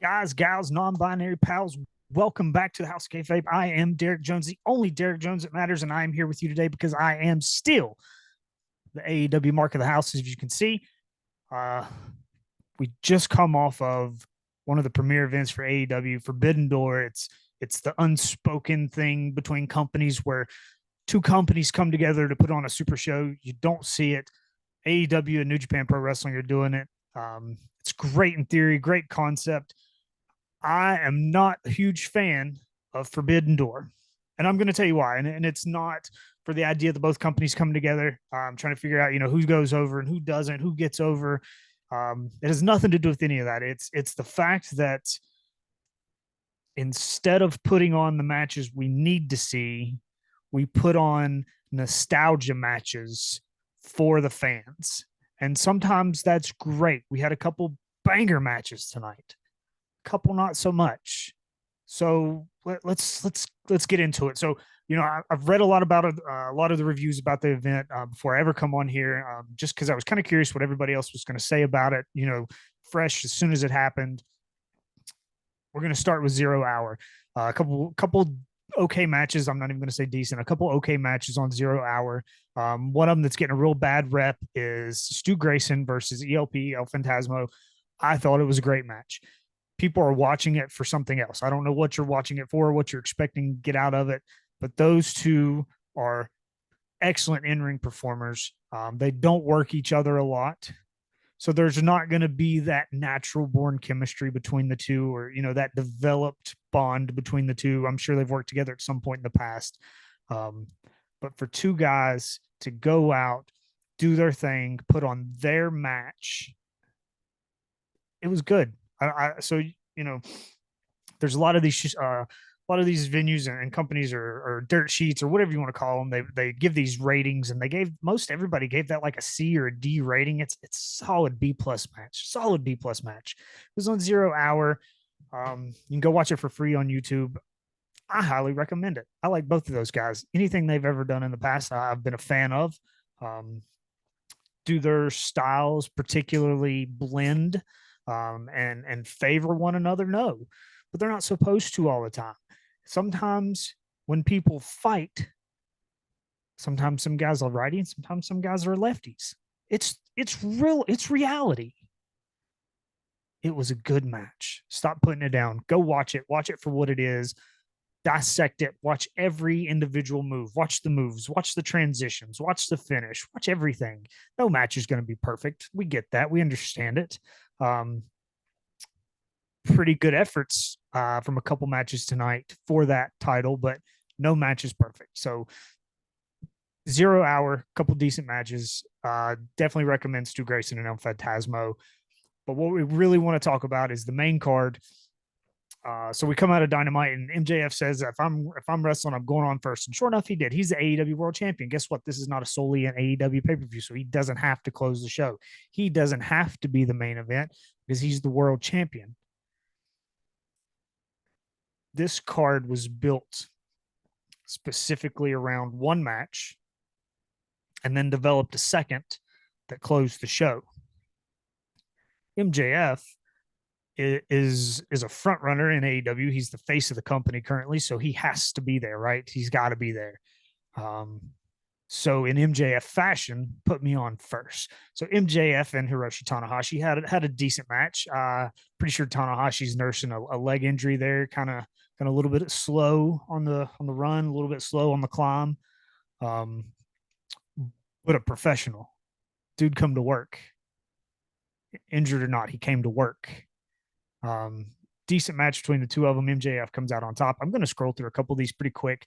Guys, gals, non-binary pals, welcome back to the House of Kayfabe. I am Derek Jones, the only Derek Jones that matters, and I am here with you today because I am still the AEW mark of the house, as you can see. Uh, we just come off of one of the premier events for AEW, Forbidden Door. It's the unspoken thing between companies where two companies come together to put on a super show. You don't see it. AEW and New Japan Pro Wrestling are doing it. It's great in theory, great concept. I am not a huge fan of Forbidden Door. And I'm going to tell you why. And it's not for the idea that both companies come together. I'm trying to figure out, who goes over and who doesn't, who gets over. It has nothing to do with any of that. It's the fact that instead of putting on the matches we need to see, we put on nostalgia matches for the fans. And sometimes that's great. We had a couple banger matches tonight, couple not so much. So let's get into it. So I've read a lot about it, a lot of the reviews about the event before I ever come on here, just because I was kind of curious what everybody else was going to say about it. Fresh as soon as it happened. We're going to start with 0 Hour. A couple okay matches. I'm not even going to say decent. A couple okay matches on 0 Hour. One of them that's getting a real bad rep is Stu Grayson versus ELP El Phantasmo. I thought it was a great match. People are watching it for something else. I don't know what you're watching it for, what you're expecting to get out of it, but those two are excellent in-ring performers. They don't work each other a lot. So there's not going to be that natural born chemistry between the two, or, that developed bond between the two. I'm sure they've worked together at some point in the past. But for two guys to go out, do their thing, put on their match, it was good. So there's a lot of these venues and companies or dirt sheets or whatever you want to call them. They give these ratings, and everybody gave that like a C or a D rating. It's solid B plus match. Solid B plus match. It was on 0 Hour. You can go watch it for free on YouTube. I highly recommend it. I like both of those guys. Anything they've ever done in the past, I've been a fan of. Do their styles particularly blend and favor one another? No, but they're not supposed to all the time. Sometimes when people fight, sometimes some guys are righty and sometimes some guys are lefties. It's reality. It was a good match. Stop putting it down. Go watch it. Watch it for what it is. Dissect it. Watch every individual move. Watch the moves. Watch the transitions. Watch the finish. Watch everything. No match is going to be perfect. We get that. We understand it. Pretty good efforts from a couple matches tonight for that title, but no match is perfect. So 0 Hour, couple decent matches. Definitely recommend Stu Grayson and El Phantasmo. But what we really want to talk about is the main card. So we come out of Dynamite, and MJF says, if I'm wrestling, I'm going on first. And sure enough, he did. He's the AEW World Champion. Guess what? This is not solely an AEW pay-per-view, so he doesn't have to close the show. He doesn't have to be the main event because he's the World Champion. This card was built specifically around one match and then developed a second that closed the show. MJF is a front runner in AEW. He's the face of the company currently, so he has to be there, right? He's got to be there. So in MJF fashion, put me on first. So MJF and Hiroshi Tanahashi had a decent match. Pretty sure Tanahashi's nursing a leg injury there, kind of a little bit slow on the run, a little bit slow on the climb. But a professional dude come to work, injured or not, he came to work. Decent match between the two of them. MJF comes out on top. I'm going to scroll through a couple of these pretty quick,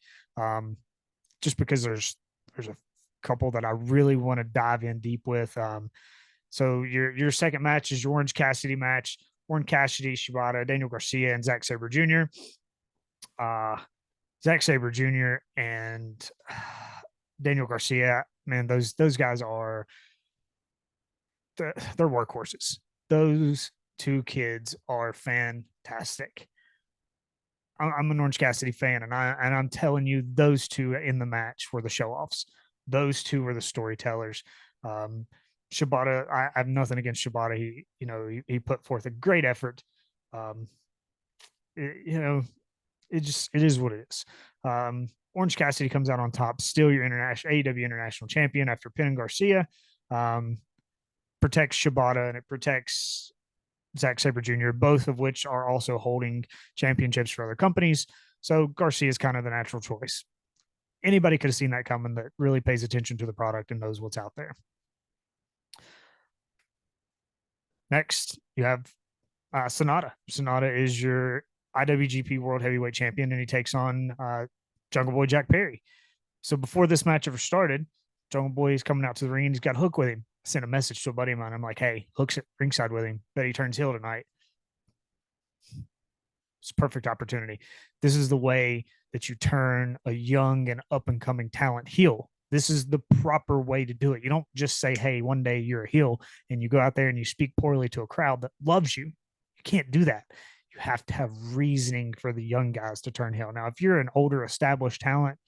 just because there's a couple that I really want to dive in deep with. So your second match is your Orange Cassidy match. Orange Cassidy, Shibata, Daniel Garcia, and Zack Sabre Jr. Zack Sabre Jr. and Daniel Garcia, man, those guys are they're workhorses. Those two kids are fantastic. I'm an Orange Cassidy fan, and I'm telling you, those two in the match were the show offs. Those two were the storytellers. Shibata, I have nothing against Shibata. He put forth a great effort. it is what it is. Orange Cassidy comes out on top, still your international AEW international champion after pinning Garcia. Um, protects Shibata and it protects Zack Sabre Jr., both of which are also holding championships for other companies. So Garcia is kind of the natural choice. Anybody could have seen that coming that really pays attention to the product and knows what's out there. Next, you have Sonata. Sonata is your IWGP World Heavyweight Champion, and he takes on Jungle Boy Jack Perry. So before this match ever started, Jungle Boy is coming out to the ring and he's got Hook with him. I sent a message to a buddy of mine. I'm like, hey, Hook's at ringside with him. Bet he turns heel tonight. It's a perfect opportunity. This is the way that you turn a young and up and coming talent heel. This is the proper way to do it. You don't just say, hey, one day you're a heel and you go out there and you speak poorly to a crowd that loves you. You can't do that. You have to have reasoning for the young guys to turn heel. Now, if you're an older established talent,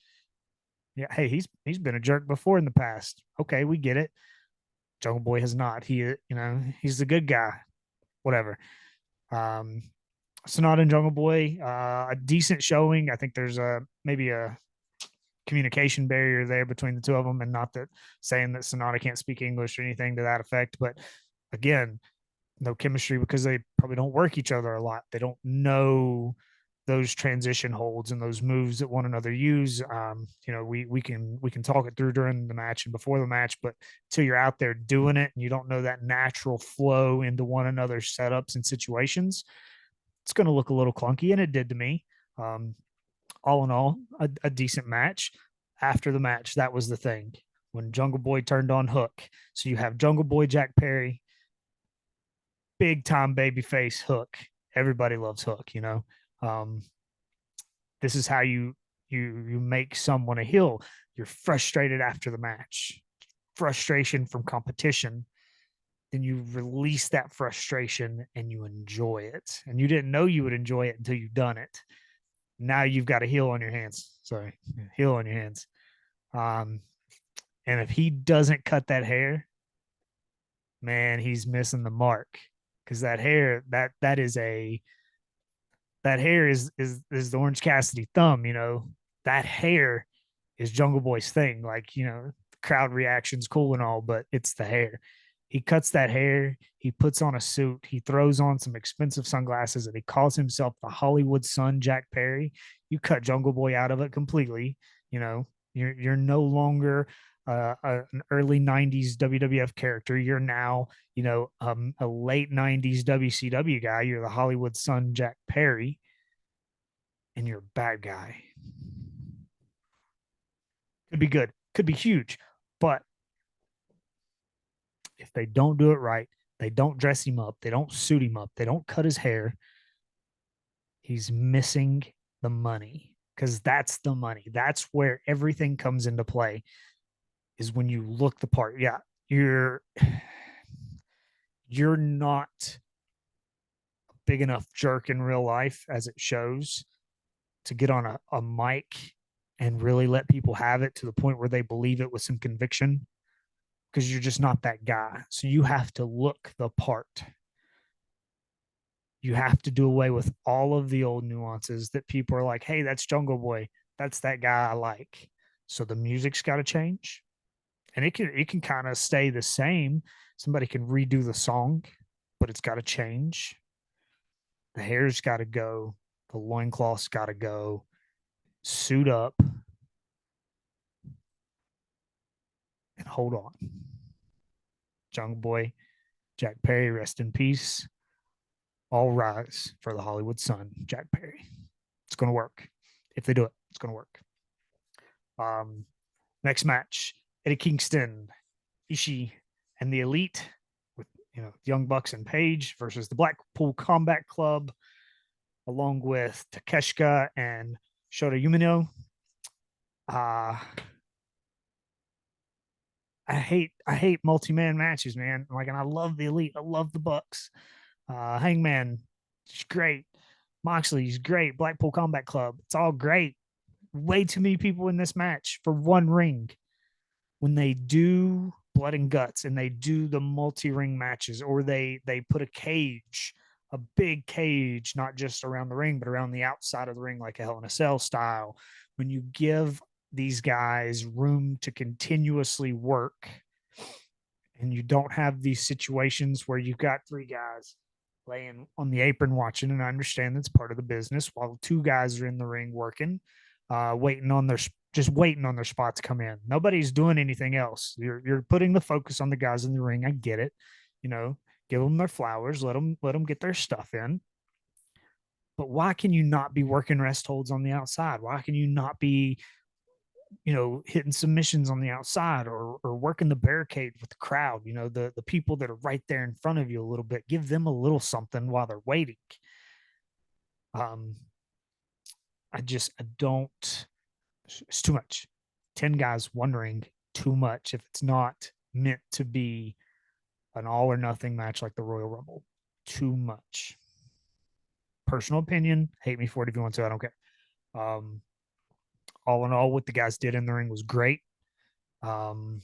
yeah, hey, he's been a jerk before in the past. Okay, we get it. Jungle Boy has not. He's the good guy. Whatever. Sonata and Jungle Boy, a decent showing. I think there's maybe a communication barrier there between the two of them, and not that saying that Sonata can't speak English or anything to that effect, but again, no chemistry because they probably don't work each other a lot. They don't know those transition holds and those moves that one another use. We can talk it through during the match and before the match, but until you're out there doing it and you don't know that natural flow into one another's setups and situations, it's going to look a little clunky, and it did to me. All in all, a decent match. After the match, that was the thing when Jungle Boy turned on Hook. So you have Jungle Boy Jack Perry, big time babyface Hook. Everybody loves Hook, this is how you make someone a heel. You're frustrated after the match, frustration from competition. Then you release that frustration and you enjoy it. And you didn't know you would enjoy it until you've done it. Now you've got a heel on your hands. Sorry, heel on your hands. And if he doesn't cut that hair, man, he's missing the mark. Because that hair, that is the Orange Cassidy thumb. That hair is Jungle Boy's thing. Like, the crowd reaction's cool and all, but it's the hair. He cuts that hair, he puts on a suit, he throws on some expensive sunglasses, and he calls himself the Hollywood Sun Jack Perry. You cut Jungle Boy out of it completely. You're no longer an early 90s WWF character. You're now, a late 90s WCW guy. You're the Hollywood Sun Jack Perry, and you're a bad guy. Could be good, could be huge, but if they don't do it right, they don't dress him up, they don't suit him up, they don't cut his hair, he's missing the money. Because that's the money. That's where everything comes into play, is when you look the part. Yeah, you're not a big enough jerk in real life as it shows to get on a mic and really let people have it to the point where they believe it with some conviction, because you're just not that guy. So you have to look the part. You have to do away with all of the old nuances that people are like, hey, that's Jungle Boy. That's that guy I like. So the music's got to change. And it can kind of stay the same. Somebody can redo the song, but it's got to change. The hair's got to go. The loincloth's got to go. Suit up. And hold on. Jungle Boy, Jack Perry, rest in peace. All rise for the Hollywood Sun, Jack Perry. It's going to work. If they do it, it's going to work. Next match, Eddie Kingston, Ishii, and the Elite with Young Bucks and Page versus the Blackpool Combat Club, along with Takeshita and Shota Umino. I hate multi-man matches, man. And I love the Elite. I love the Bucks. Hangman, he's great. Moxley, he's great. Blackpool Combat Club, it's all great. Way too many people in this match for one ring. When they do blood and guts and they do the multi-ring matches, or they put a cage a big cage, not just around the ring, but around the outside of the ring, like a Hell in a Cell style. When you give these guys room to continuously work, and you don't have these situations where you've got three guys laying on the apron watching, and I understand that's part of the business, while two guys are in the ring working, waiting on their just waiting on their spot to come in. Nobody's doing anything else. You're putting the focus on the guys in the ring. I get it. You know, give them their flowers, let them get their stuff in. But why can you not be working rest holds on the outside? Why can you not be, hitting submissions on the outside, or working the barricade with the crowd, the people that are right there in front of you a little bit, give them a little something while they're waiting. Um, I don't, it's too much. 10 guys wondering too much if it's not meant to be an all or nothing match like the Royal Rumble. Too much. Personal opinion, hate me for it if you want to, I don't care. Um, all in all, what the guys did in the ring was great. Um,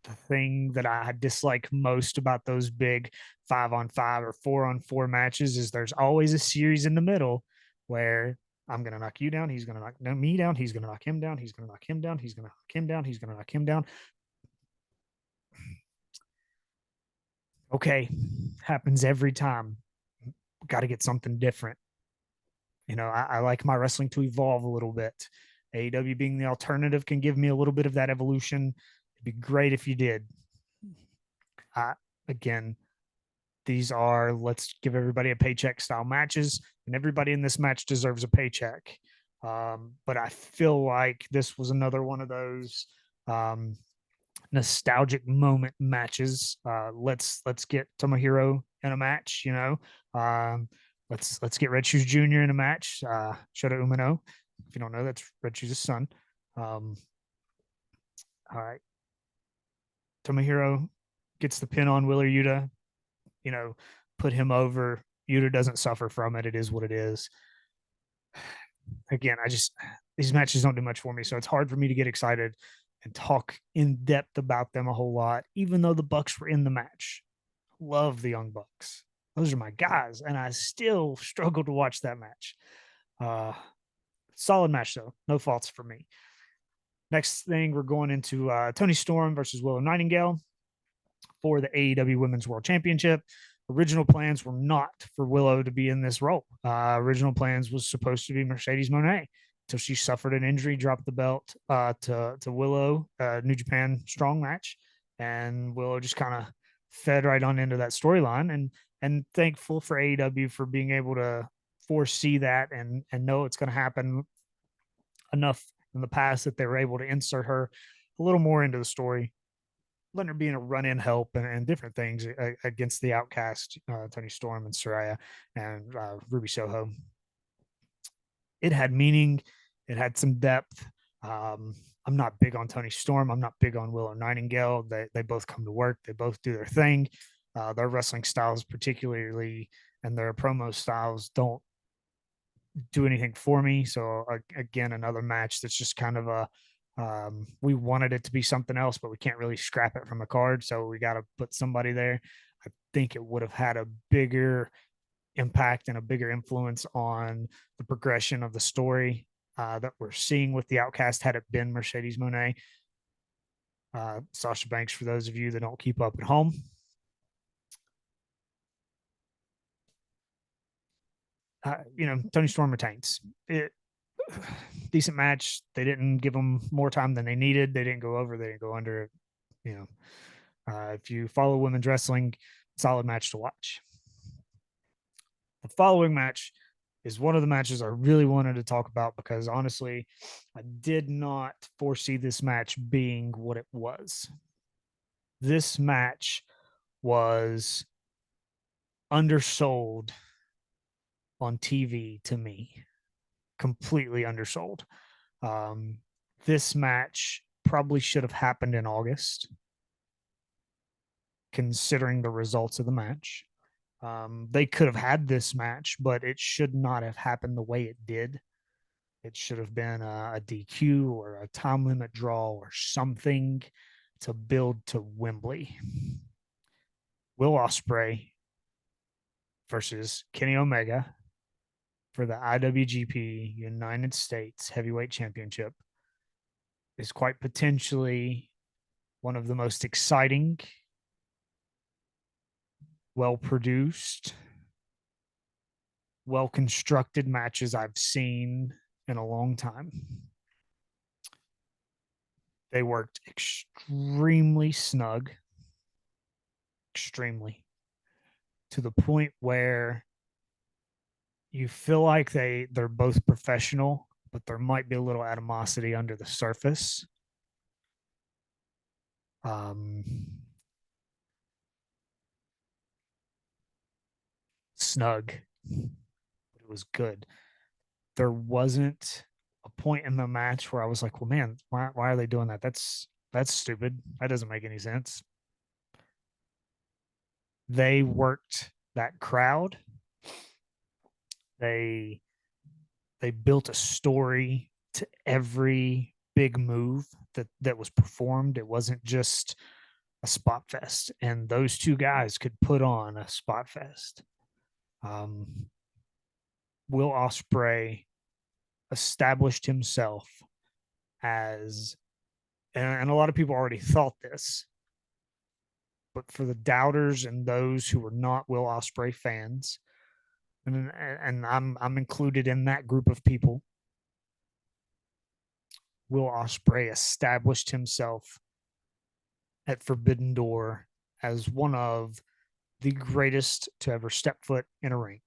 the thing that I dislike most about those big 5-on-5 or 4-on-4 matches is there's always a series in the middle where I'm going to knock you down. He's going to knock me down. He's going to knock him down. He's going to knock him down. He's going to knock him down. He's going to knock him down. Okay. Happens every time. Got to get something different. I like my wrestling to evolve a little bit. AEW being the alternative can give me a little bit of that evolution. It'd be great if you did. Again, these are let's give everybody a paycheck style matches, and everybody in this match deserves a paycheck. But I feel like this was another one of those nostalgic moment matches. Let's get Tomohiro in a match. Let's get Red Shoes Jr. in a match. Shota Umino. If you don't know, that's Red Shoes' son. All right. Tomohiro gets the pin on Wheeler Yuta. Put him over. Yuta doesn't suffer from it. It is what it is. Again, these matches don't do much for me, so it's hard for me to get excited and talk in depth about them a whole lot, even though the Bucks were in the match. Love the Young Bucks. Those are my guys, and I still struggle to watch that match. Solid match, though. No faults for me. Next thing, we're going into Toni Storm versus Willow Nightingale for the AEW Women's World Championship. Original plans were not for Willow to be in this role. Original plans was supposed to be Mercedes Moné until she suffered an injury, dropped the belt to Willow, New Japan strong match, and Willow just kind of fed right on into that storyline. And thankful for AEW for being able to foresee that and know it's going to happen enough in the past that they were able to insert her a little more into the story, letting her be in a run-in help and different things against the outcast, Toni Storm and Saraya and Ruby Soho. It had meaning. It had some depth. I'm not big on Toni Storm. I'm not big on Willow Nightingale. They both come to work. They both do their thing. Their wrestling styles, particularly, and their promo styles, don't do anything for me. So again, another match that's just kind of a we wanted it to be something else, but we can't really scrap it from the card. So we got to put somebody there. I think it would have had a bigger impact and a bigger influence on the progression of the story that we're seeing with the Outcast had it been Mercedes Moné. Sasha Banks, for those of you that don't keep up at home. Toni Storm retains. Decent match. They didn't give them more time than they needed. They didn't go over. They didn't go under. If you follow women's wrestling, solid match to watch. The following match is one of the matches I really wanted to talk about because honestly, I did not foresee this match being what it was. This match was undersold on TV to me, completely undersold. This match probably should have happened in August, considering the results of the match. They could have had this match, but it should not have happened the way it did. It should have been a DQ or a time limit draw or something to build to Wembley. Will Ospreay versus Kenny Omega for the IWGP United States Heavyweight Championship is quite potentially one of the most exciting, well produced, well constructed matches I've seen in a long time. They worked extremely snug, extremely, to the point where you feel like they're both professional, but there might be a little animosity under the surface. Um, Snug, but it was good. There wasn't a point in the match where I was like, "Well, man, why are they doing that? That's stupid. That doesn't make any sense." They worked that crowd. They they built a story to every big move that was performed. It wasn't just a spot fest, and those two guys could put on a spot fest. Um, Will Ospreay established himself as, and a lot of people already thought this, but for the doubters and those who were not Will Ospreay fans, and I'm included in that group of people, Will Ospreay established himself at Forbidden Door as one of the greatest to ever step foot in a ring,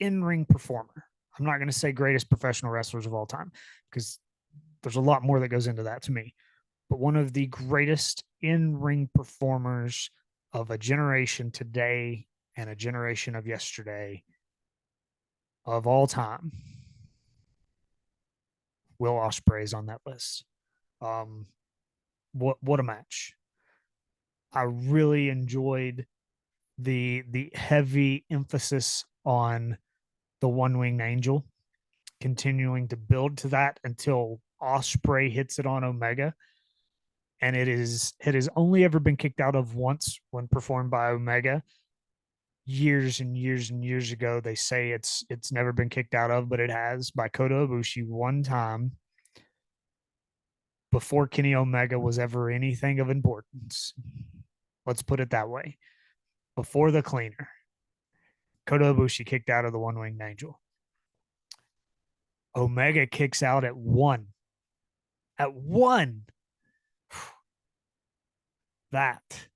in-ring performer. I'm not going to say greatest professional wrestlers of all time because there's a lot more that goes into that to me, but one of the greatest in-ring performers of a generation today and a generation of yesterday of all time. Will Ospreay is on that list. Um, what a match! I really enjoyed the heavy emphasis on the one winged angel, continuing to build to that until Ospreay hits it on Omega, and it has only ever been kicked out of once when performed by Omega. Years and years and years ago, they say it's never been kicked out of, but it has by Kota Ibushi one time before Kenny Omega was ever anything of importance. Let's put it that way. Before the cleaner, Kota Ibushi kicked out of the one winged angel. Omega kicks out at one. At one. That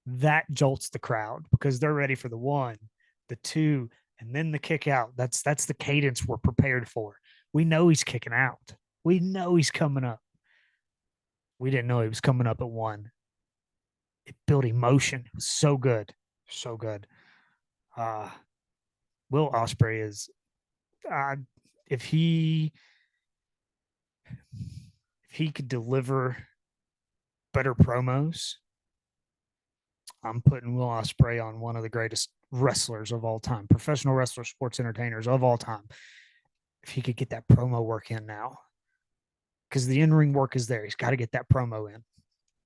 that jolts the crowd because they're ready for the one, the two, and then the kick out. That's the cadence we're prepared for. We know he's kicking out. We know he's coming up. We didn't know he was coming up at one. It built emotion. It was so good. So good. Uh Will Ospreay is uh if he could deliver better promos, I'm putting Will Ospreay on one of the greatest wrestlers of all time, professional wrestlers, sports entertainers of all time. If he could get that promo work in now, because the in-ring work is there, he's got to get that promo in.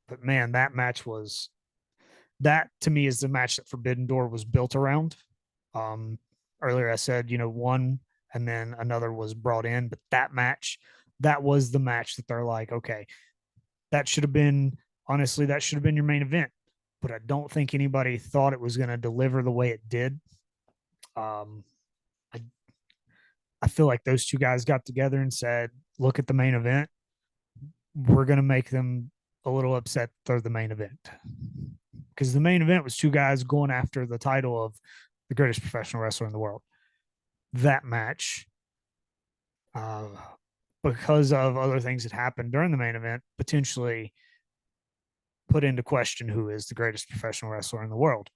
But man, that match was that to me is the match that Forbidden Door was built around. Um, Earlier I said, one and then another was brought in, but that match, that was the match that they're like, okay, that should have been honestly that should have been your main event, but I don't think anybody thought it was going to deliver the way it did. Um, I I feel like those two guys got together and said, "Look at the main event. We're going to make them a little upset they're the main event." Because the main event was two guys going after the title of the greatest professional wrestler in the world. That match, uh, because of other things that happened during the main event, potentially put into question who is the greatest professional wrestler in the world.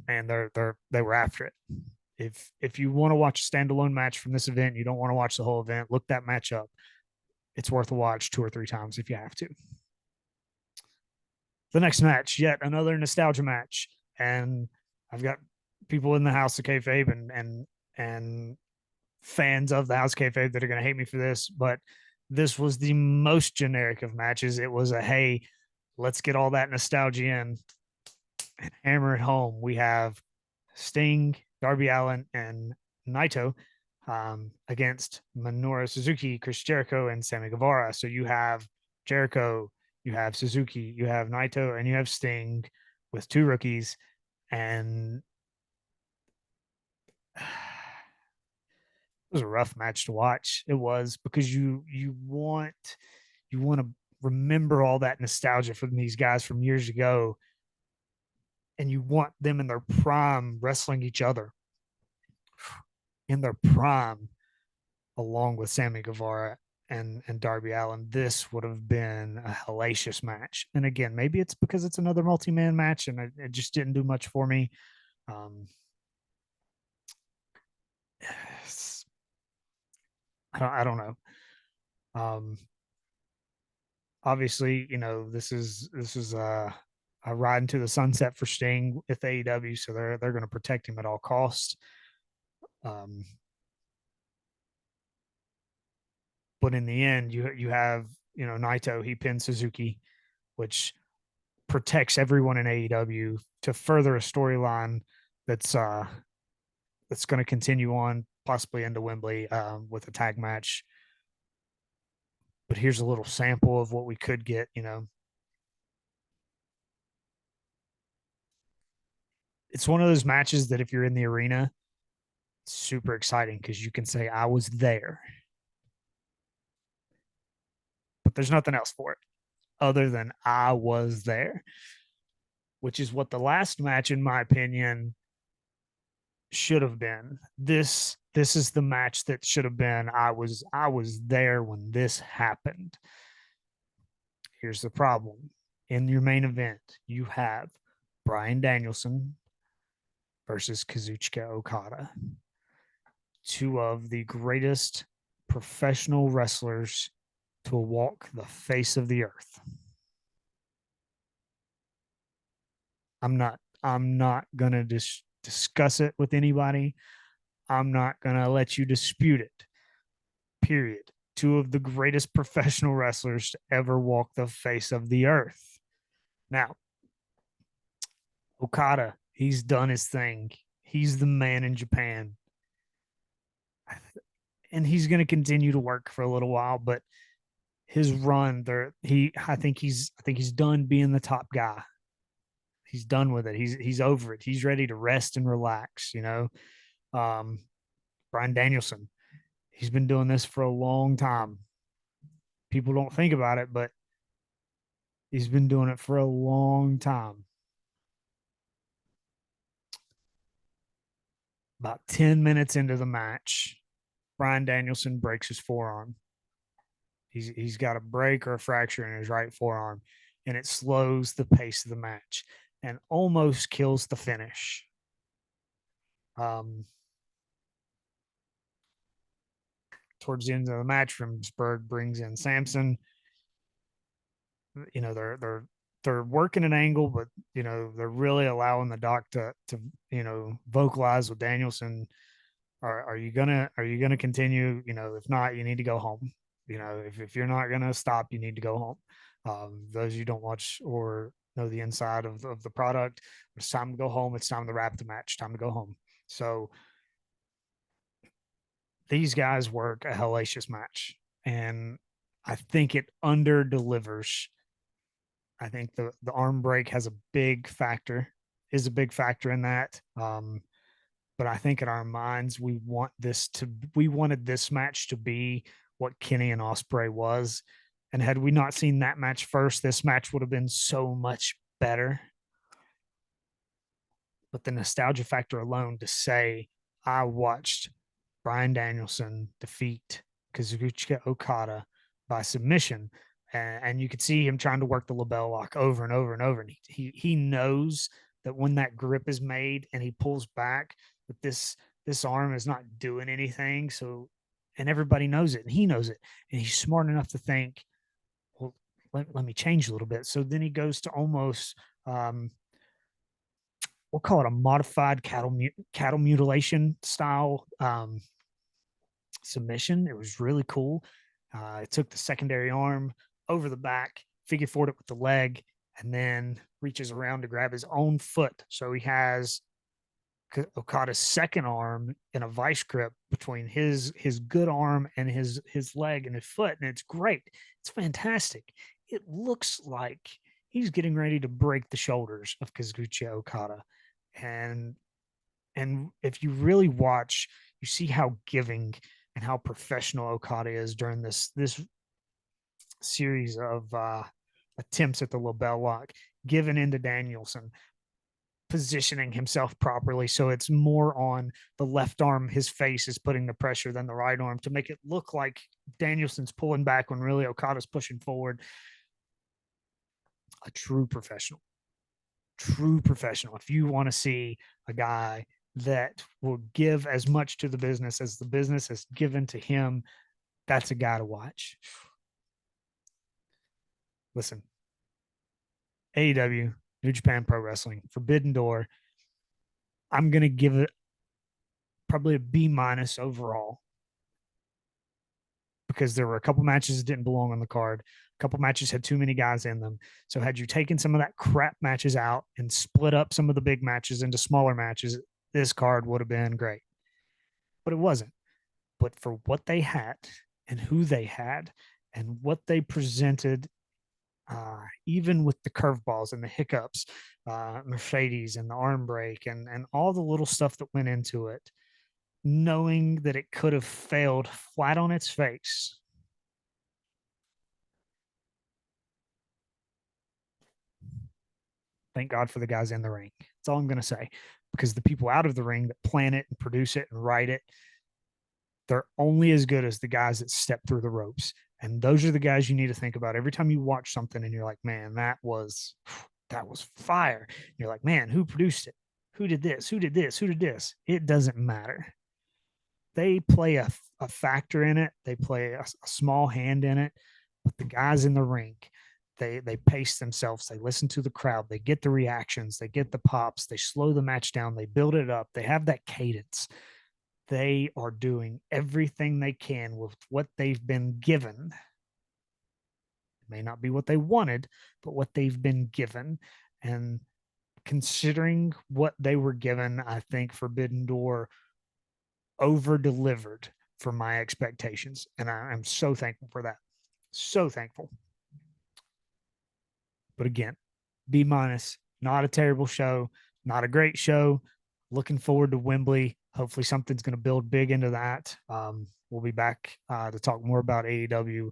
And they were after it. If you want to watch a standalone match from this event, you don't want to watch the whole event, look that match up. It's worth a watch 2 or 3 times if you have to. The next match, yet another nostalgia match, and I've got people in the House of Kayfabe and fans of the House of Kayfabe that are going to hate me for this, but this was the most generic of matches. It was a hey, let's get all that nostalgia in. And hammer it home. We have Sting, Darby Allin, and Naito against Minoru Suzuki, Chris Jericho, and Sammy Guevara. So you have Jericho, you have Suzuki, you have Naito, and you have Sting with two rookies. And it was a rough match to watch. It was because you want to remember all that nostalgia from these guys from years ago, and you want them in their prime wrestling each other in their prime along with Sammy Guevara and Darby Allin. This would have been a hellacious match. And again, maybe it's because it's another multi-man match and it just didn't do much for me. Um, I don't know. Um, obviously, this is a ride into the sunset for Sting with AEW, so they're going to protect him at all costs. Um, but in the end, you have Naito. He pinned Suzuki, which protects everyone in AEW to further a storyline that's uh that's going to continue on possibly into Wembley with a tag match. But here's a little sample of what we could get. It's one of those matches that if you're in the arena, it's super exciting because you can say I was there, but there's nothing else for it other than I was there, which is what the last match, in my opinion, should have been. This is the match that should have been. I was there when this happened. Here's the problem. In your main event, you have Bryan Danielson versus Kazuchika Okada, two of the greatest professional wrestlers to walk the face of the earth. I'm not gonna discuss it with anybody. I'm not gonna let you dispute it. Period. Two of the greatest professional wrestlers to ever walk the face of the earth. Now, Okada, he's done his thing. He's the man in Japan. And he's going to continue to work for a little while, but his run there, I think he's done being the top guy. He's done with it. He's over it. He's ready to rest and relax. Um, Bryan Danielson, he's been doing this for a long time. People don't think about it, but he's been doing it for a long time. About 10 minutes into the match, Bryan Danielson breaks his forearm. He's got a break or a fracture in his right forearm, and it slows the pace of the match and almost kills the finish. Um, Towards the end of the match, Remsburg brings in Samson. They're working an angle, but they're really allowing the doc to vocalize with Danielson. Are you gonna continue? If not, you need to go home. If you're not gonna stop, you need to go home. Those of you don't watch or know the inside of the product, it's time to go home. It's time to wrap the match. Time to go home. So these guys work a hellacious match, and I think it under delivers. I think the arm break has a big factor, is a big factor in that. But I think in our minds we wanted this match to be what Kenny and Ospreay was. And had we not seen that match first, this match would have been so much better. But the nostalgia factor alone to say I watched Bryan Danielson defeat Kazuchika Okada by submission. And you could see him trying to work the label lock over and over and over. And he knows that when that grip is made and he pulls back, that this arm is not doing anything. So, and everybody knows it, and he knows it, and he's smart enough to think, well, let me change a little bit. So then he goes to almost we'll call it a modified cattle mutilation style submission. It was really cool. It took the secondary arm over the back, figure four it with the leg, and then reaches around to grab his own foot. So he has Okada's second arm in a vice grip between his good arm and his leg and his foot, and it's great. It's fantastic. It looks like he's getting ready to break the shoulders of Kazuchika Okada, and if you really watch, you see how giving and how professional Okada is during this series of attempts at the label lock, given into Danielson, positioning himself properly. So it's more on the left arm, his face is putting the pressure than the right arm to make it look like Danielson's pulling back when really Okada's pushing forward. A true professional. True professional. If you want to see a guy that will give as much to the business as the business has given to him, that's a guy to watch. Listen, AEW, New Japan Pro Wrestling, Forbidden Door. I'm going to give it probably a B minus overall because there were a couple matches that didn't belong on the card. A couple matches had too many guys in them. So had you taken some of that crap matches out and split up some of the big matches into smaller matches, this card would have been great. But it wasn't. But for what they had and who they had and what they presented, even with the curveballs and the hiccups, Mercedes and the arm break and all the little stuff that went into it, knowing that it could have failed flat on its face. Thank God for the guys in the ring. That's all I'm going to say. Because the people out of the ring that plan it and produce it and write it, they're only as good as the guys that step through the ropes. And those are the guys you need to think about every time you watch something and you're like, man, that was fire. And you're like, man, who produced it? Who did this? Who did this? Who did this? It doesn't matter. They play a factor in it. They play a small hand in it. But the guys in the ring, they pace themselves. They listen to the crowd. They get the reactions. They get the pops. They slow the match down. They build it up. They have that cadence. They are doing everything they can with what they've been given. It may not be what they wanted, but what they've been given. And considering what they were given, I think Forbidden Door over delivered for my expectations. And I'm so thankful for that. So thankful. But again, B minus, not a terrible show, not a great show. Looking forward to Wembley. Hopefully, something's going to build big into that. We'll be back to talk more about AEW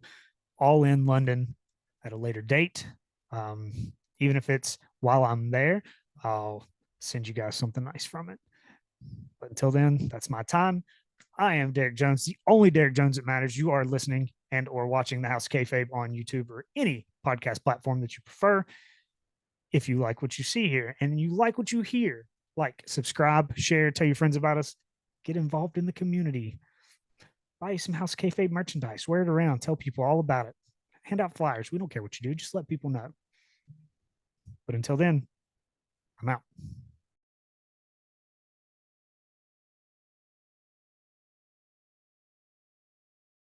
All in London at a later date. Even if it's while I'm there, I'll send you guys something nice from it. But until then, that's my time. I am Derek Jones, the only Derek Jones that matters. You are listening and or watching the House Kayfabe on YouTube or any podcast platform that you prefer. If you like what you see here and you like what you hear, like, subscribe, share, tell your friends about us, get involved in the community, buy some House Kayfabe merchandise, wear it around, tell people all about it, hand out flyers. We don't care what you do, just let people know. But until then, I'm out.